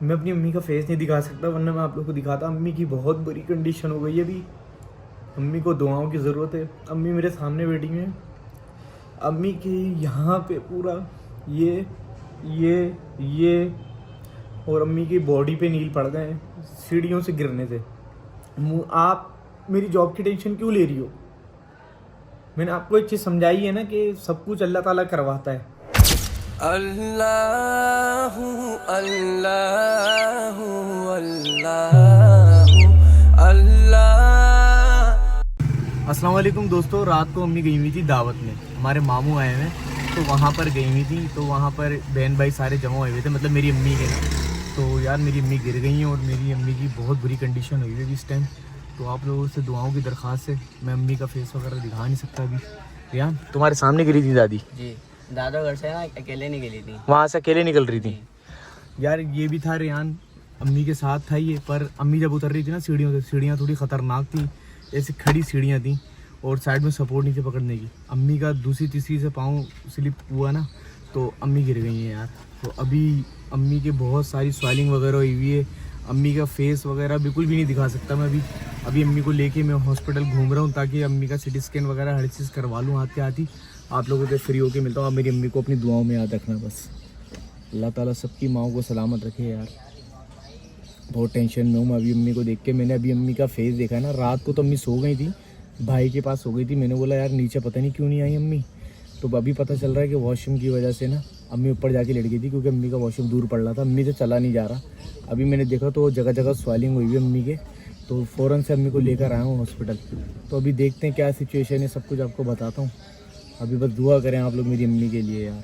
मैं अपनी अम्मी का फेस नहीं दिखा सकता, वरना मैं आप लोगों को दिखाता। अम्मी की बहुत बुरी कंडीशन हो गई है अभी। अम्मी को दुआओं की ज़रूरत है। अम्मी मेरे सामने बैठी हुई हैं। अम्मी के यहाँ पे पूरा ये और अम्मी की बॉडी पे नील पड़ गए हैं सीढ़ियों से गिरने से। आप मेरी जॉब की टेंशन क्यों ले रही हो? मैंने आपको एक चीज़ समझाई है ना कि सब कुछ अल्लाह ताला करवाता है। अल्लाहु अल्लाहु अल्लाहु अल्लाह। अस्सलाम वालेकुम दोस्तों, रात को अम्मी गई हुई थी दावत में, हमारे मामू आए हुए तो वहाँ पर गई हुई थी। तो वहाँ पर बहन भाई सारे जमा हुए हुए थे, मतलब मेरी अम्मी के ना। तो यार मेरी अम्मी गिर गई हैं और मेरी अम्मी की बहुत बुरी कंडीशन हुई है इस टाइम। तो आप लोगों से दुआओं की दरख्वास्त है। मैं अम्मी का फेस वगैरह दिखा नहीं सकता अभी। यार तुम्हारे सामने गिरी थी दादी जी, दादा घर से ना अकेले नहीं गई थी, वहाँ से अकेले निकल रही थी। यार ये भी था रेहान अम्मी के साथ था ये, पर अम्मी जब उतर रही थी ना सीढ़ियों से, सीढ़ियाँ थोड़ी ख़तरनाक थी, ऐसी खड़ी सीढ़ियाँ थी और साइड में सपोर्ट नहीं थी पकड़ने की। अम्मी का दूसरी तीसरी से पाँव स्लिप हुआ ना, तो अम्मी गिर गई हैं यार। तो अभी अम्मी के बहुत सारी स्वेलिंग वगैरह हुई हुई है। अम्मी का फेस वगैरह बिल्कुल भी नहीं दिखा सकता मैं अभी अम्मी को लेके मैं हॉस्पिटल घूम रहा हूँ, ताकि अम्मी का सिटी स्कैन वगैरह हर चीज़ करवा लूँ आते आती। आप लोगों से फ्री होके मिलता हूँ। आप मेरी अम्मी को अपनी दुआओं में याद रखना बस। अल्लाह ताला सबकी माँओं को सलामत रखे यार। बहुत टेंशन में हूँ मैं अभी अम्मी को देख के। मैंने अभी अम्मी का फेस देखा है ना, रात को तो अम्मी सो गई थी, भाई के पास सो गई थी। मैंने बोला यार नीचे पता नहीं क्यों नहीं आई अम्मी। तो अभी पता चल रहा है कि वॉशरूम की वजह से ना अम्मी ऊपर जाके लेट गई थी, क्योंकि अम्मी का वॉशरूम दूर पड़ रहा था, अम्मी से चला नहीं जा रहा। अभी मैंने देखा तो जगह जगह स्वेलिंग हुई है अम्मी के, तो फ़ौरन से अम्मी को लेकर आया हूँ हॉस्पिटल। तो अभी देखते हैं क्या सिचुएशन है, सब कुछ आपको बताता हूँ। अभी बस दुआ करें आप लोग मेरी अम्मी के लिए यार।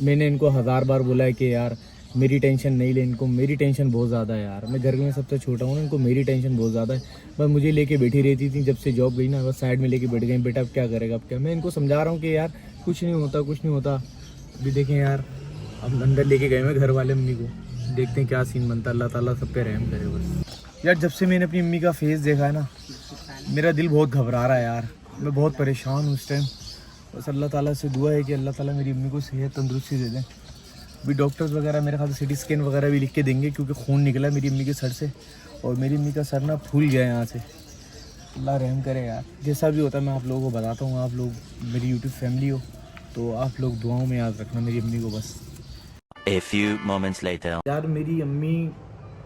मैंने इनको 1000 बार बोला है कि यार मेरी टेंशन नहीं ले, इनको मेरी टेंशन बहुत ज़्यादा है यार। मैं घर में सबसे छोटा हूँ ना, इनको मेरी टेंशन बहुत ज़्यादा है। बस मुझे लेके बैठी रहती थी, जब से जॉब गई ना बस साइड में लेके बैठ गई, बेटा अब क्या करेगा अब क्या। मैं इनको समझा रहा हूँ कि यार कुछ नहीं होता, कुछ नहीं होता। अभी देखें यार, अब अंदर लेके गए मैं घर वाले अम्मी को, देखते हैं क्या सीन बनता है। अल्लाह ताला सब पे रहम करे बस। यार जब से मैंने अपनी अम्मी का फेस देखा है ना, मेरा दिल बहुत घबरा रहा है यार। मैं बहुत परेशान हूँ इस टाइम। बस अल्लाह ताला से दुआ है कि अल्लाह ताला मेरी अम्मी को सेहत तंदुरुस्ती दे दें। अभी डॉक्टर्स वगैरह मेरे ख्याल से सिटी स्कैन वगैरह भी लिख के देंगे, क्योंकि खून निकला मेरी अम्मी के सर से और मेरी अम्मी का सर ना फूल गया यहाँ से। अल्लाह रहम करे यार। जैसा भी होता है मैं आप लोगों को बताता हूँ। आप लोग मेरी यूट्यूब फैमिली हो तो आप लोग दुआओं में याद रखना मेरी अम्मी को बस। A few moments later. यार मेरी अम्मी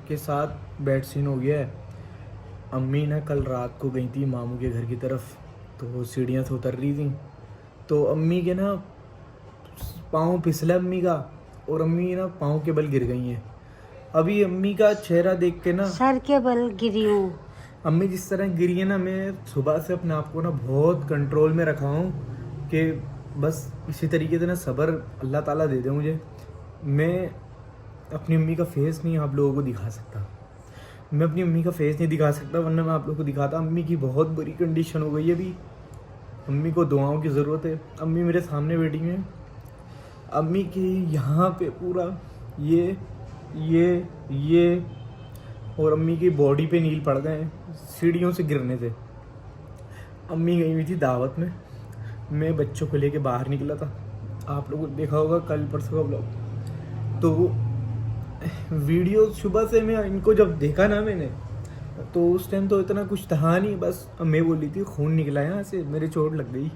के साथ बैड सीन हो गया है। अम्मी ना कल रात को गई थी मामू के घर की तरफ, तो सीढ़ियाँ से उतर रही थी, तो अम्मी के ना पाँव फिसला अम्मी का, और अम्मी ना पाँव के बल गिर गई हैं। अभी अम्मी का चेहरा देख के ना सर के बल गिरी हूँ। अम्मी जिस तरह गिरी है ना, मैं सुबह से अपने आप को ना बहुत कंट्रोल में रखा हूँ कि बस इसी तरीके से ना सब्र अल्लाह ताला दे दे मुझे। मैं अपनी अम्मी का फेस नहीं आप लोगों को दिखा सकता। मैं अपनी अम्मी का फेस नहीं दिखा सकता, वरना मैं आप लोगों को दिखाता। अम्मी की बहुत बुरी कंडीशन हो गई है अभी। अम्मी को दुआओं की ज़रूरत है। अम्मी मेरे सामने बैठी हुई हैं। अम्मी के यहाँ पे पूरा ये और अम्मी की बॉडी पे नील पड़ गए हैं सीढ़ियों से गिरने से। अम्मी गई हुई थी दावत में, मैं बच्चों को लेके बाहर निकला था। आप लोगों ने देखा होगा कल परसों का ब्लॉग। तो वीडियो सुबह से मैं इनको जब देखा ना मैंने, तो उस टाइम तो इतना कुछ था नहीं, बस मैं बोली थी खून निकला यहाँ से, मेरे चोट लग गई।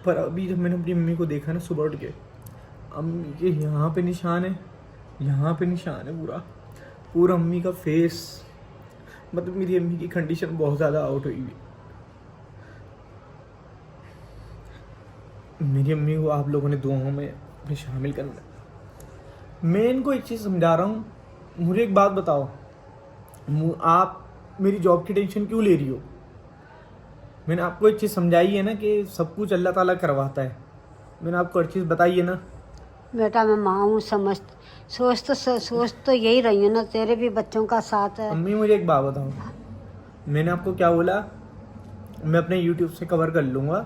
पर अभी जब मैंने अपनी अम्मी को देखा ना सुबह उठ के, अम्मी के यहाँ पे निशान है, यहाँ पे निशान है पूरा अम्मी का फेस। मतलब मेरी अम्मी की कंडीशन बहुत ज़्यादा आउट हुई हुई। मेरी अम्मी को आप लोगों ने दुआओं में अपने शामिल करना। मैं इनको एक चीज़ समझा रहा हूँ। मुझे एक बात बताओ, आप मेरी जॉब की टेंशन क्यों ले रही हो? मैंने आपको एक चीज़ समझाई है ना कि सब कुछ अल्लाह ताला करवाता है। मैंने आपको हर चीज़ बताई है ना। बेटा मैं माँ हूँ, सोच तो यही रही हूँ ना, तेरे भी बच्चों का साथ है। अम्मी मुझे एक बात बताओ, मैंने आपको क्या बोला? मैं अपने यूट्यूब से कवर कर लूँगा,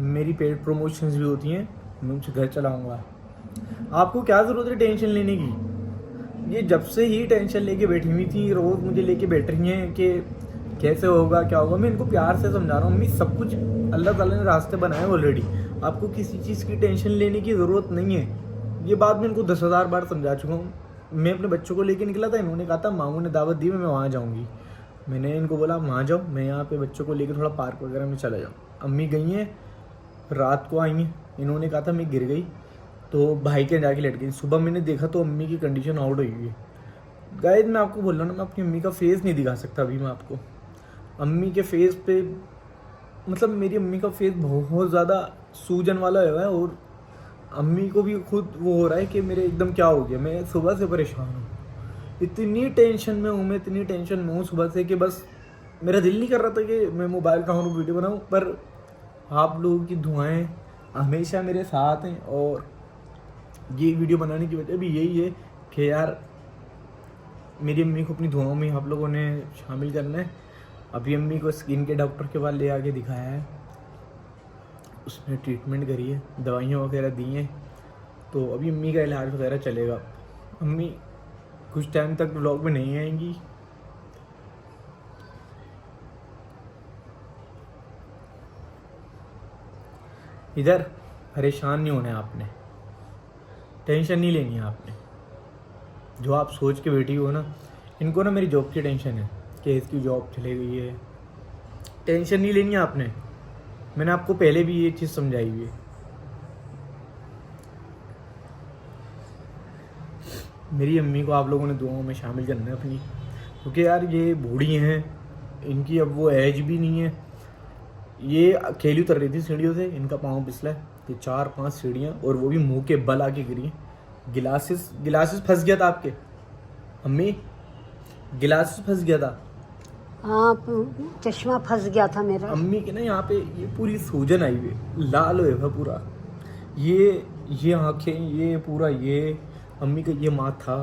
मेरी पेड प्रमोशंस भी होती हैं, मैं उनसे घर चलाऊँगा। आपको क्या ज़रूरत है टेंशन लेने की? ये जब से ही टेंशन लेके बैठी हुई थी, रोज़ मुझे लेके बैठ रही हैं कि कैसे होगा क्या होगा। मैं इनको प्यार से समझा रहा हूँ, अम्मी सब कुछ अल्लाह ताला ने रास्ते बनाए ऑलरेडी, आपको किसी चीज़ की टेंशन लेने की ज़रूरत नहीं है। ये बात मैं इनको 10,000 बार समझा चुका हूँ। मैं अपने बच्चों को लेके निकला था, इन्होंने कहा था मामू ने दावत दी, मैं वहाँ जाऊँगी। मैंने इनको बोला वहाँ जाओ, मैं यहाँ पे बच्चों को लेके थोड़ा पार्क वगैरह में चला जाऊँ। अम्मी गई हैं, रात को आई हैं, इन्होंने कहा था मैं गिर गई तो भाई के जाके लेट गई। सुबह मैंने देखा तो अम्मी की कंडीशन आउट हुई है। गाइस मैं आपको बोल रहा हूँ ना, मैं अपनी अम्मी का फेस नहीं दिखा सकता अभी मैं आपको। अम्मी के फेस पे मतलब मेरी अम्मी का फेस बहुत ज़्यादा सूजन वाला हुआ है और अम्मी को भी खुद वो हो रहा है कि मेरे एकदम क्या हो गया। मैं सुबह से परेशान हूँ, इतनी टेंशन में हूँ मैं, इतनी टेंशन में हूँ सुबह से कि बस मेरा दिल नहीं कर रहा था कि मैं मोबाइल का हूँ वीडियो बनाऊँ। पर आप लोगों की दुआएं हमेशा मेरे साथ हैं और ये वीडियो बनाने की वजह भी यही है कि यार मेरी अम्मी को अपनी दुआओं में आप लोगों ने शामिल करना है। अभी अम्मी को स्किन के डॉक्टर के पास ले आके दिखाया है, उसने ट्रीटमेंट करी है, दवाइयाँ वगैरह दी हैं, तो अभी अम्मी का इलाज वगैरह चलेगा। अम्मी कुछ टाइम तक व्लॉग में नहीं आएंगी। इधर परेशान नहीं होना है आपने, टेंशन नहीं लेनी है आपने। जो आप सोच के बैठी हो ना, इनको ना मेरी जॉब की टेंशन है कि इसकी जॉब चले गई है, टेंशन नहीं लेनी है आपने। मैंने आपको पहले भी ये चीज़ समझाई हुई है। मेरी अम्मी को आप लोगों ने दुआओं में शामिल करना है अपनी, क्योंकि यार ये बूढ़ी हैं, इनकी अब वो एज भी नहीं है। ये अकेली उतर रही थी सीढ़ियों से, इनका पाँव फिसला है, ये 4-5 सीढ़ियाँ और वो भी मुंह के बल आके गिरी। गिलासेस फंस गया था आपके अम्मी, गिलासेस फंस गया था। हाँ चश्मा फंस गया था मेरा। अम्मी के ना यहाँ पे ये पूरी सूजन आई हुई, लाल हुआ पूरा, ये आँखें, ये पूरा, ये अम्मी का ये माथा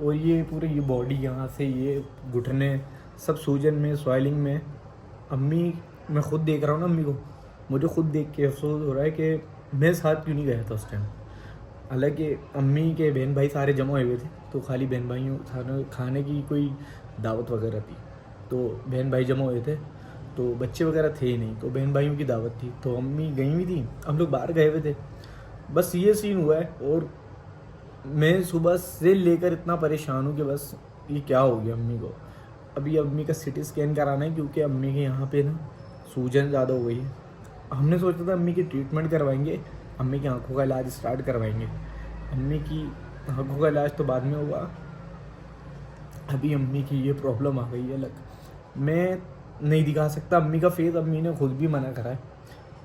और ये पूरे ये बॉडी, यहाँ से ये घुटने सब सूजन में, स्वेलिंग में। अम्मी मैं खुद देख रहा हूँ ना अम्मी को, मुझे खुद देख के अफसोस हो रहा है कि मैं साथ क्यों नहीं गया था उस टाइम। हालांकि अम्मी के बहन भाई सारे जमा हुए थे, तो खाली बहन भाइयों खाने की कोई दावत वगैरह थी, तो बहन भाई जमा हुए थे, तो बच्चे वगैरह थे ही नहीं, तो बहन भाइयों की दावत थी, तो अम्मी गई हुई थी, हम लोग बाहर गए हुए थे। बस ये सीन हुआ है और मैं सुबह से लेकर इतना परेशान हूँ कि बस ये क्या हो गया अम्मी को। अभी अम्मी का सिटी स्कैन कराना है क्योंकि अम्मी के यहाँ पे ना सूजन ज़्यादा हो गई है। हमने सोचा था अम्मी की ट्रीटमेंट करवाएंगे, अम्मी की आंखों का इलाज स्टार्ट करवाएंगे। अम्मी की आंखों का इलाज तो बाद में होगा, अभी अम्मी की ये प्रॉब्लम आ गई है अलग। मैं नहीं दिखा सकता अम्मी का फेस, अम्मी ने खुद भी मना करा है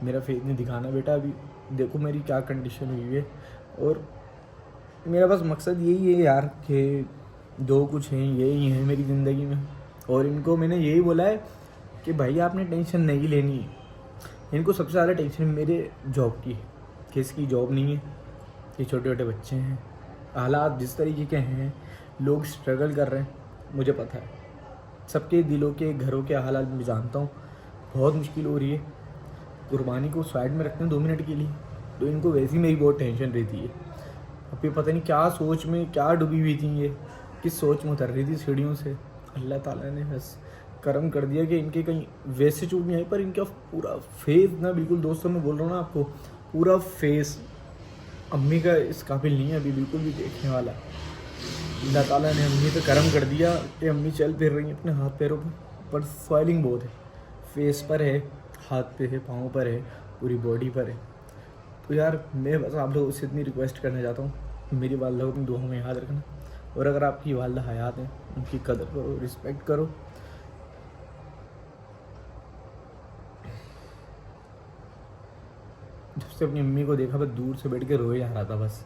मेरा फेस नहीं दिखाना बेटा। अभी देखो मेरी क्या कंडीशन हुई है और मेरा बस मकसद यही है यार कि जो कुछ है यही है मेरी ज़िंदगी में। और इनको मैंने यही बोला है कि भाई आपने टेंशन नहीं लेनी है। इनको सबसे ज़्यादा टेंशन मेरे जॉब की, कि इसकी जॉब नहीं है, ये छोटे छोटे बच्चे हैं, हालात जिस तरीके के हैं, लोग स्ट्रगल कर रहे हैं, मुझे पता है। सबके दिलों के घरों के हालात मैं जानता हूँ, बहुत मुश्किल हो रही है। कुर्बानी को साइड में रखते हैं 2 मिनट के लिए, तो इनको वैसे ही मेरी बहुत टेंशन रहती है। अब ये पता नहीं क्या सोच में क्या डूबी हुई थी, ये किस सोच में उतर रही थी सीढ़ियों से। अल्लाह ताला ने बस करम कर दिया कि इनके कहीं वैसे चोट नहीं आई, पर इनका पूरा फेस ना, बिल्कुल दोस्तों मैं बोल रहा हूँ ना आपको, पूरा फेस अम्मी का इस काबिल नहीं है अभी बिल्कुल भी देखने वाला। अल्लाह ताला ने अम्मी पे करम कर दिया कि अम्मी चल फिर रही हैं अपने हाथ पैरों पर स्वेलिंग बहुत है, फेस पर है, हाथ पे है, पाँव पर है, पूरी बॉडी पर है। तो यार मैं बस आप लोगों से इतनी रिक्वेस्ट करना चाहता हूँ, मेरी वालदा को अपनी दुआओं में याद रखना। और अगर आपकी वालदा हयात हैं, उनकी कदर करो, रिस्पेक्ट करो। जब से अपनी अम्मी को देखा, बस दूर से बैठ के रोए जा रहा था। बस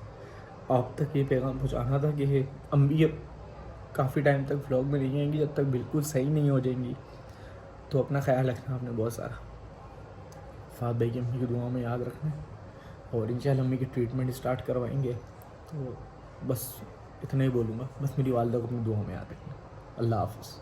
आप तक ये पैगाम पहुँचाना था कि अम्मी अब काफ़ी टाइम तक व्लॉग में नहीं आएंगी जब तक बिल्कुल सही नहीं हो जाएंगी। तो अपना ख्याल रखना आपने बहुत सारा। फात भाई की अम्मी की दुआ में याद रखना, और इंशाल्लाह अम्मी की ट्रीटमेंट स्टार्ट करवाएंगे। तो बस इतना ही बोलूँगा, बस मेरी वालदा को अपनी दुआ में याद रखना। अल्लाह हाफ़िज़।